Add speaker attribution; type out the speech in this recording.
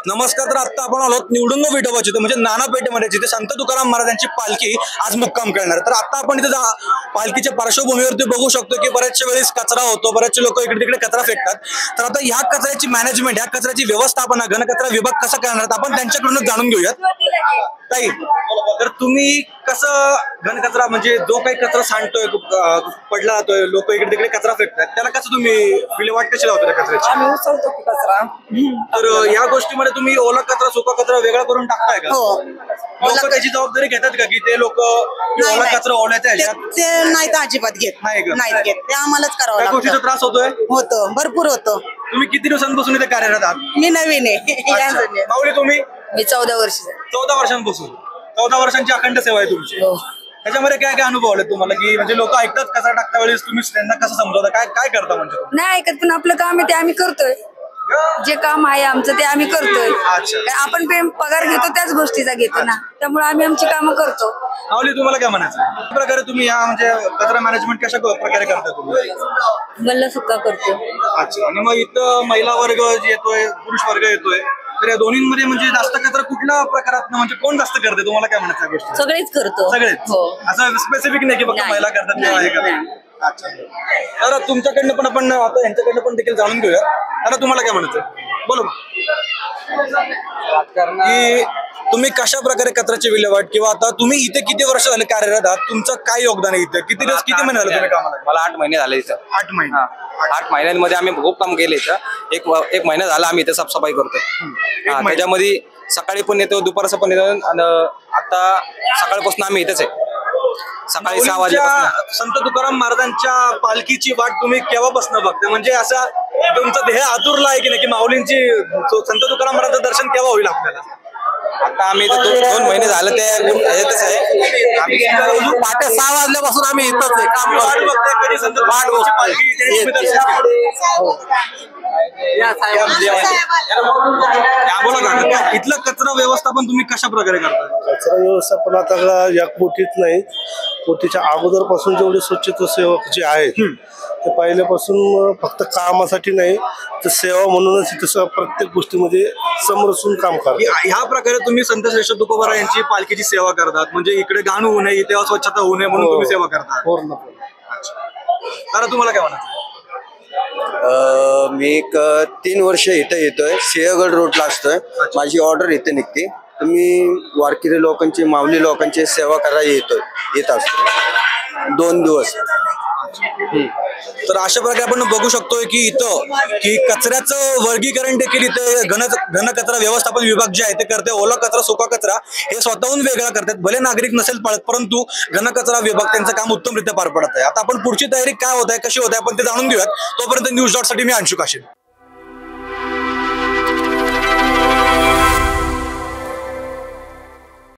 Speaker 1: नमस्कार. तर आता आपण आलो निवडुंग विठोबाची म्हणजे नाना पेठेमध्ये जिथे संत तुकाराम महाराजांची पालखी आज मुक्काम करणार. तर आता आपण इथे पालखीच्या पार्श्वभूमीवरती बघू शकतो की बऱ्याचशा वेळेस कचरा होतो, बरेचसे लोक इकडे तिकडे कचरा फेकतात. तर आता ह्या कचऱ्याची मॅनेजमेंट, ह्या कचऱ्याची व्यवस्थापना घनकचरा विभाग कसा करणार आपण त्यांच्याकडूनच जाणून घेऊयात. ताई, तर तुम्ही कसं घनकचरा म्हणजे जो काही कचरा सांडतोय, पडला जातोय, लोक इकडे तिकडे कचरा फेकतात, त्याला कसं तुम्ही विल्हेवाट कशी लावता त्या कचऱ्याची?
Speaker 2: आम्ही उचलतो कचरा.
Speaker 1: तर या गोष्टीमध्ये तुम्ही ओला कचरा सुका कचरा वेगळा करून टाकताय का?
Speaker 2: हो.
Speaker 1: लोक त्याची जबाबदारी घेतात का की ते लोक ओला कचरा ओल्याच्या ह्याच्यात
Speaker 2: ते नाही तर अजिबात घेत
Speaker 1: नाही
Speaker 2: घेत. ते आम्हालाच करावं
Speaker 1: त्या
Speaker 2: लागतं.
Speaker 1: गोष्टीचा त्रास होतोय?
Speaker 2: होतो, भरपूर होतो.
Speaker 1: तुम्ही किती दिवसांपासून इथे कार्यरत आहात?
Speaker 2: मी नवीन आहे.
Speaker 1: अच्छा. माऊली, तुम्ही
Speaker 2: मी 14 वर्ष
Speaker 1: 14 वर्षांपासून 14 वर्षांची अखंड सेवा आहे तुमची.
Speaker 2: हो.
Speaker 1: त्याच्यामध्ये काय काय अनुभव आले तुम्हाला की म्हणजे लोक ऐकतात कचरा टाकता वेळेस तुम्ही त्यांना कसं समजवता, काय काय करता म्हणजे तुम्ही?
Speaker 3: नाही ऐकत, पण आपलं काम आहे ते आम्ही करतोय. जे काम आहे आमचं ते आम्ही करतोय.
Speaker 1: अच्छा.
Speaker 3: आपण पगार घेतो त्याच गोष्टीचा घेतो ना, त्यामुळे आम्ही आमची कामं करतो.
Speaker 1: माऊली, तुम्हाला काय म्हणायचं? कशा प्रकारे तुम्ही या म्हणजे कचरा मॅनेजमेंट कशा प्रकारे करता तुम्ही?
Speaker 3: गल्ला सुक्का करतो.
Speaker 1: अच्छा. आणि मग इथं महिला वर्ग जे येतोय, पुरुष वर्ग येतोय, तर या दोन्हींमध्ये म्हणजे जास्त कचरा कुठल्या प्रकारात म्हणजे कोण जास्त करते, तुम्हाला काय म्हणायचं गोष्ट?
Speaker 3: सगळेच करतो.
Speaker 1: सगळेच?
Speaker 3: हो.
Speaker 1: असं स्पेसिफिक नाही की फक्त
Speaker 3: नाही.
Speaker 1: महिला करतात किंवा हे करतात.
Speaker 3: नाही.
Speaker 1: अच्छा. तर तुमच्याकडनं पण आपण आता यांच्याकडनं पण देखील जाणून घेऊया. आता तुम्हाला काय म्हणायचं? बोला. की तुम्ही कशा प्रकारे कचऱ्याची विल्हेवाट, किंवा आता तुम्ही इथे किती वर्ष झाले कार्यरत आहात, तुमचं काय योगदान आहे इथे? किती दिवस, किती महिने झाले तुम्ही कामाला?
Speaker 4: मला 8 महिने झाले इथं.
Speaker 1: 8 महिने.
Speaker 4: 8 महिन्यांमध्ये आम्ही खूप काम केले इथं. एक महिना झाला आम्ही इथे साफसफाई करतो. त्याच्यामध्ये सकाळी पण येतो, दुपारचं पण येतो, आणि आता सकाळपासून आम्ही इथेच आहे. सकाळी 6 वाजेपासून.
Speaker 1: संत तुकाराम महाराजांच्या पालखीची वाट तुम्ही केव्हापासून बघता? म्हणजे असं तुमचं ध्येय आतुरला आहे की नाही की माऊलींची संत तुकाराम महाराजांचं दर्शन केव्हा होईल आपल्याला?
Speaker 4: आता आम्ही इथे 2 महिने झाले ते येतच आहे. आम्ही पहाटे 6 वाजल्यापासून आम्ही इथंच आहे. काम
Speaker 1: वाट बघताय कधी संत तुकारामांची पालखी येते आणि तुम्ही दर्शन घ्या. इथलं कचरा व्यवस्थापन तुम्ही कशा प्रकारे करता?
Speaker 5: कचरा व्यवस्थापन आता या कोटीत नाही, कोटीच्या अगोदर पासून जेवढे स्वच्छता सेवक जे आहेत ते पहिल्यापासून फक्त कामासाठी नाही तर सेवा म्हणूनच तसं प्रत्येक गोष्टीमध्ये समरसून काम करतात.
Speaker 1: ह्या प्रकारे तुम्ही संत श्रेष्ठ तुकोबाराव यांची पालखीची सेवा करतात, म्हणजे इकडे घाण होऊ नये, इथे स्वच्छता होऊ नये म्हणून तुम्ही सेवा करता. तर तुम्हाला काय म्हणायचं?
Speaker 6: मी एक 3 वर्ष इथं येतोय. सिंहगड रोडला असतोय. माझी ऑर्डर इथे निघते. तुम्ही वारकरी लोकांची, माऊली लोकांची सेवा करायला येत असतो 2 दिवस.
Speaker 1: तर अशा प्रकारे आपण बघू शकतोय की इथं की कचऱ्याचं वर्गीकरण देखील इथे घन कचरा व्यवस्थापन विभाग जे आहे ते करते. ओला कचरा, सुका कचरा हे स्वतःहून वेगळा करतात. भले नागरिक नसेल पाळत, परंतु घन कचरा विभाग त्यांचं काम उत्तमरित्या पार पडत आहे. आता आपण पुढची तयारी काय होत आहे, कशी होत आहे, आपण ते जाणून घेऊयात. तोपर्यंत न्यूज.साठी मी अंशुक आशिल.